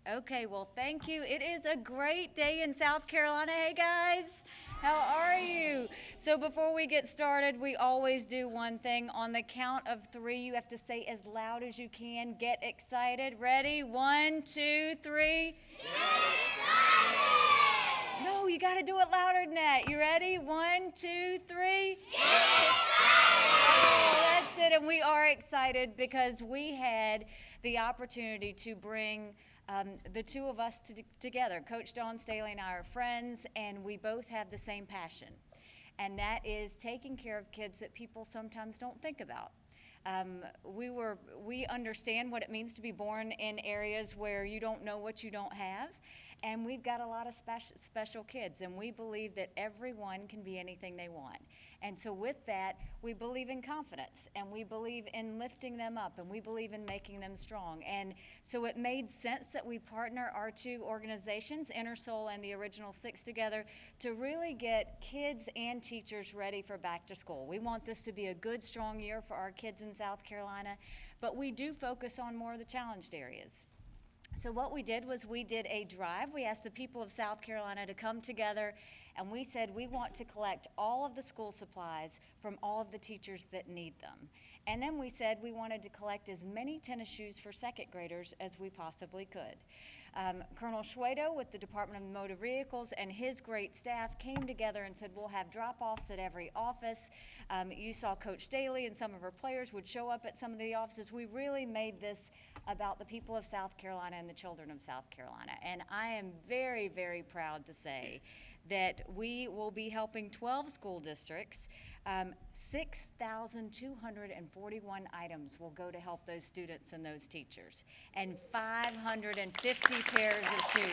Okay, well, thank you. It is a great day in South Carolina. Hey, guys, how are you? So before we get started, we always do one thing. On the count of three, you have to say as loud as you can. Get excited. Ready? 1, 2, 3. No, you got to do it louder than that. You ready? 1, 2, 3. Oh, that's it. And we are excited because we had the opportunity to bring the two of us together. Coach Dawn Staley and I are friends, and we both have the same passion, and that is taking care of kids that people sometimes don't think about. We understand what it means to be born in areas where you don't know what you don't have, and we've got a lot of special kids, and we believe that everyone can be anything they want. And so with that, we believe in confidence, and we believe in lifting them up, and we believe in making them strong. And so it made sense that we partner our two organizations, Inner Soul and the Original Six, together to really get kids and teachers ready for back to school. We want this to be a good, strong year for our kids in South Carolina, but we do focus on more of the challenged areas. So what we did was we did a drive. We asked the people of South Carolina to come together, and we said we want to collect all of the school supplies from all of the teachers that need them. And then we said we wanted to collect as many tennis shoes for second graders as we possibly could. Colonel Schwedo with the Department of Motor Vehicles and his great staff came together and said we'll have drop-offs at every office. You saw Coach Staley and some of her players would show up at some of the offices. We really made this about the people of South Carolina and the children of South Carolina. And I am very, very proud to say that we will be helping 12 school districts. 6,241 items will go to help those students and those teachers, and 550 pairs of shoes.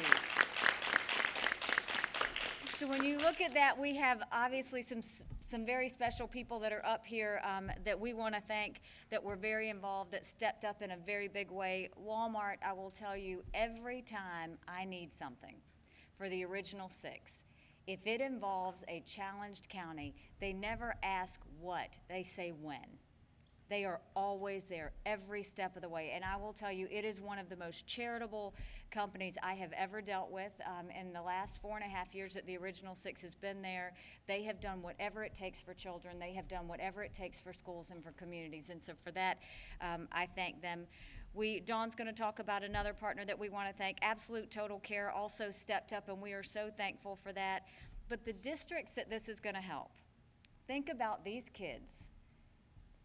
So when you look at that, we have obviously some very special people that are up here that we want to thank, that were very involved, that stepped up in a very big way. Walmart, I will tell you, every time I need something for the Original Six, if it involves a challenged county, they never ask what, they say when. They are always there every step of the way. And I will tell you, it is one of the most charitable companies I have ever dealt with. In the last 4.5 years that the Original Six has been there, they have done whatever it takes for children. They have done whatever it takes for schools and for communities. And so for that, I thank them. Dawn's going to talk about another partner that we want to thank. Absolute Total Care also stepped up, and we are so thankful for that. But the districts that this is going to help, think about these kids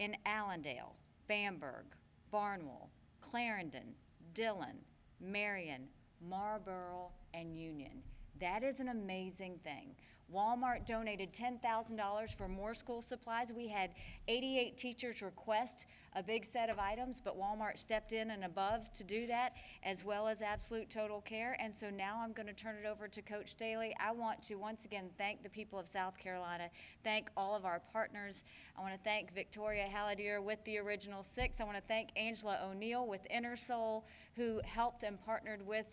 in Allendale, Bamberg, Barnwell, Clarendon, Dillon, Marion, Marlboro, and Union. That is an amazing thing. Walmart donated $10,000 for more school supplies. We had 88 teachers request a big set of items, but Walmart stepped in and above to do that, as well as Absolute Total Care. And so now I'm going to turn it over to Coach Staley. I want to once again thank the people of South Carolina, thank all of our partners. I want to thank Victoria Halliday with the Original Six. I want to thank Angela O'Neill with Inner Soul, who helped and partnered with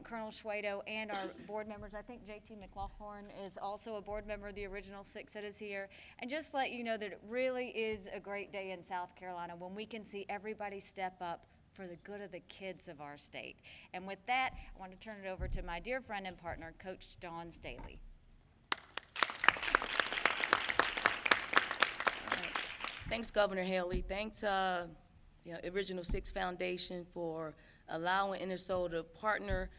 Colonel Schwedo and our board members. I think JT McLaughlin is also a board member of the Original Six that is here. And just let you know that it really is a great day in South Carolina when we can see everybody step up for the good of the kids of our state. And with that, I want to turn it over to my dear friend and partner, Coach Dawn Staley. Thanks, Governor Haley. Thanks, Original Six Foundation for allowing Inner Soul to partner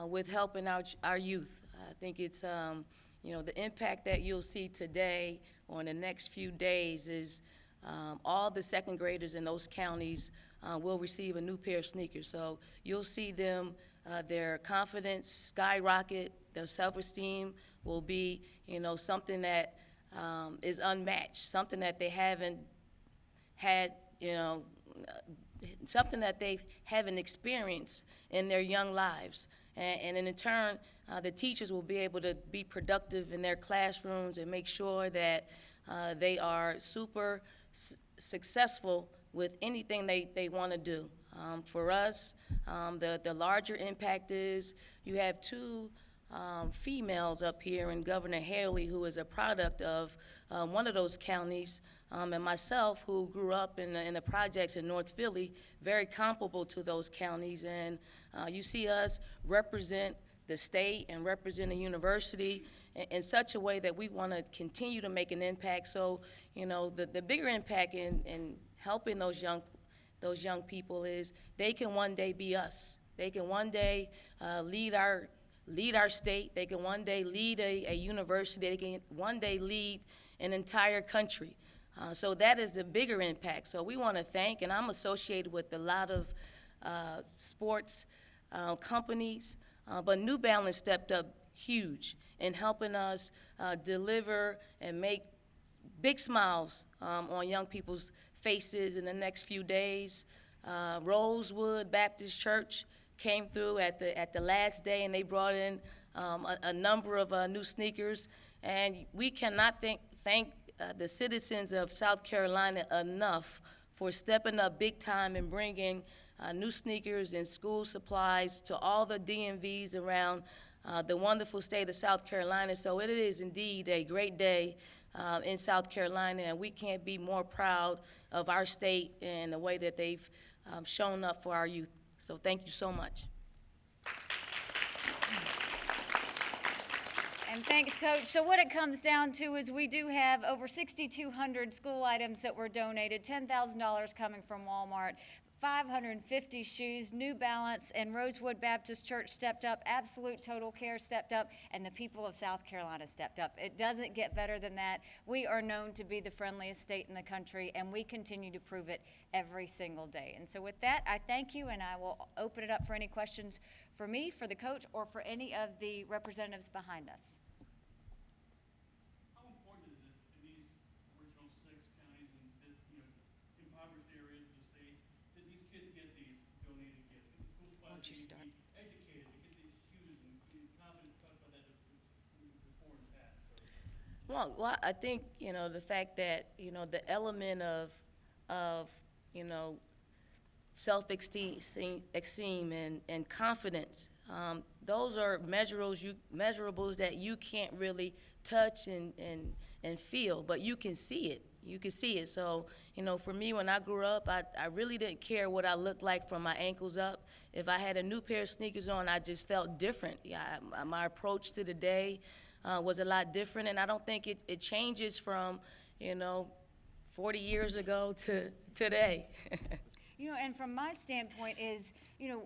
with helping out our youth. I think it's, the impact that you'll see today or in the next few days is all the second graders in those counties will receive a new pair of sneakers. So you'll see them, their confidence skyrocket, their self-esteem will be, something that is unmatched, something that they haven't had, something that they haven't experienced in their young lives. And in turn, the teachers will be able to be productive in their classrooms and make sure that they are super successful with anything they want to do. For us, the larger impact is you have two females up here, and Governor Haley, who is a product of one of those counties, and myself, who grew up in the projects in North Philly, very comparable to those counties. And you see us represent the state and represent the university in such a way that we want to continue to make an impact. So, you know, the bigger impact in helping those young people is they can one day be us. They can one day lead our state. They can one day lead a university. They can one day lead an entire country. So that is the bigger impact. So we want to thank, and I'm associated with a lot of sports companies, but New Balance stepped up huge in helping us deliver and make big smiles on young people's faces in the next few days. Rosewood Baptist Church came through at the last day, and they brought in a number of new sneakers. And we cannot thank the citizens of South Carolina enough for stepping up big time and bringing new sneakers and school supplies to all the DMVs around the wonderful state of South Carolina. So it is indeed a great day in South Carolina, and we can't be more proud of our state and the way that they've shown up for our youth. So thank you so much. And thanks, Coach. So what it comes down to is we do have over 6,200 school items that were donated, $10,000 coming from Walmart, 550 shoes, New Balance, and Rosewood Baptist Church stepped up, Absolute Total Care stepped up, and the people of South Carolina stepped up. It doesn't get better than that. We are known to be the friendliest state in the country, and we continue to prove it every single day. And so with that, I thank you, and I will open it up for any questions for me, for the coach, or for any of the representatives behind us. How important is it in these original 6 counties and this, impoverished areas of the state that these kids get these donated gifts? Get the school supplies, Why don't you start? be educated, to get these shoes and be confident to talk about that before in the past. So. Well, I think, the fact that, the element of self-esteem and confidence, those are measurables that you can't really touch and feel, but you can see it. You can see it. So, for me, when I grew up, I really didn't care what I looked like from my ankles up. If I had a new pair of sneakers on, I just felt different. My approach to the day was a lot different, and I don't think it changes from, 40 years ago to today. And from my standpoint is,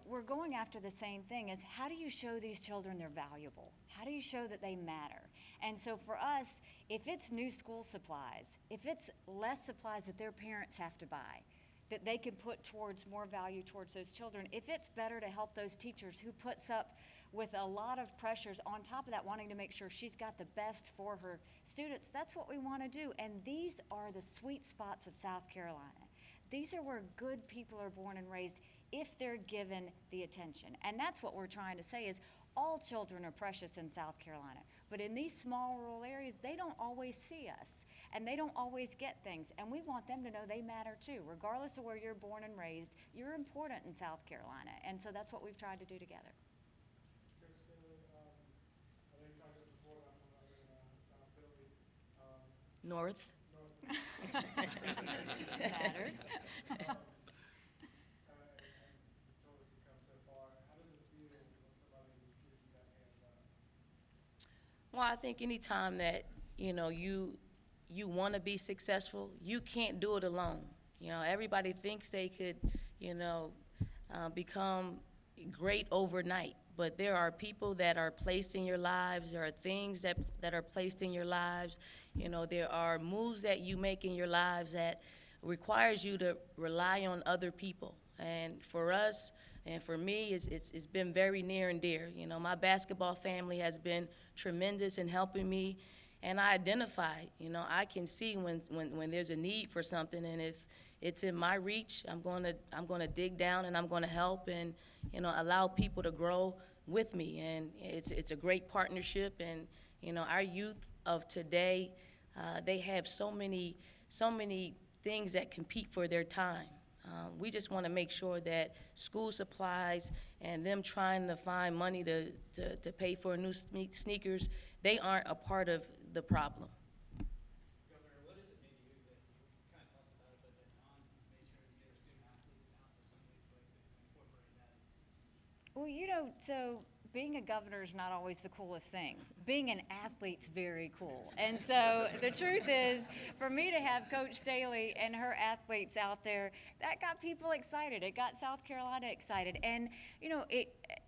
we're going after the same thing, is how do you show these children they're valuable? How do you show that they matter? And so for us, if it's new school supplies, if it's less supplies that their parents have to buy, that they can put towards more value towards those children, if it's better to help those teachers who puts up with a lot of pressures on top of that, wanting to make sure she's got the best for her students, that's what we want to do. And these are the sweet spots of South Carolina. These are where good people are born and raised if they're given the attention. And that's what we're trying to say is all children are precious in South Carolina. But in these small rural areas, they don't always see us, and they don't always get things. And we want them to know they matter too. Regardless of where you're born and raised, you're important in South Carolina. And so that's what we've tried to do together. Coach Staley, I know you talked about before about coming out in South Philly. North. Matters. Told us you come so far. How does it feel when somebody gives you that hands up? Well, I think anytime that, you want to be successful, you can't do it alone. Everybody thinks they could, become great overnight. But there are people that are placed in your lives. There are things that are placed in your lives. There are moves that you make in your lives that requires you to rely on other people. And for us, and for me, it's been very near and dear. My basketball family has been tremendous in helping me, and I identify. I can see when there's a need for something, and if it's in my reach, I'm gonna dig down and I'm gonna help and allow people to grow with me. And it's a great partnership. And our youth of today, they have so many things that compete for their time. We just want to make sure that school supplies and them trying to find money to pay for new sneakers, they aren't a part of the problem. Governor, what is it maybe you that you kind of talked about it, but that made sure to get our student athletes out to some of these places and incorporate that? Well, so being a governor is not always the coolest thing. Being an athlete's very cool. And so the truth is, for me to have Coach Staley and her athletes out there, that got people excited. It got South Carolina excited. And,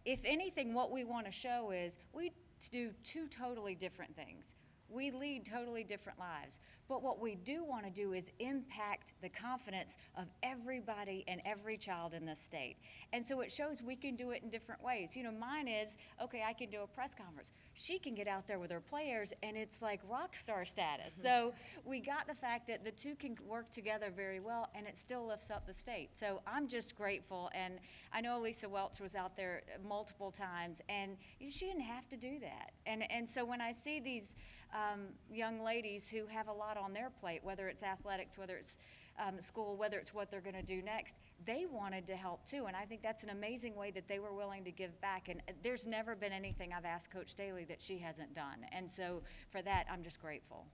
if anything, what we want to show is we do two totally different things. We lead totally different lives. But what we do want to do is impact the confidence of everybody and every child in this state. And so it shows we can do it in different ways. Mine is, okay, I can do a press conference. She can get out there with her players, and it's like rock star status. So we got the fact that the two can work together very well, and it still lifts up the state. So I'm just grateful, and I know Lisa Welch was out there multiple times, and she didn't have to do that. And so when I see these young ladies who have a lot on their plate, whether it's athletics, whether it's school, whether it's what they're going to do next, they wanted to help too. And I think that's an amazing way that they were willing to give back. And there's never been anything I've asked Coach Staley that she hasn't done. And so for that, I'm just grateful.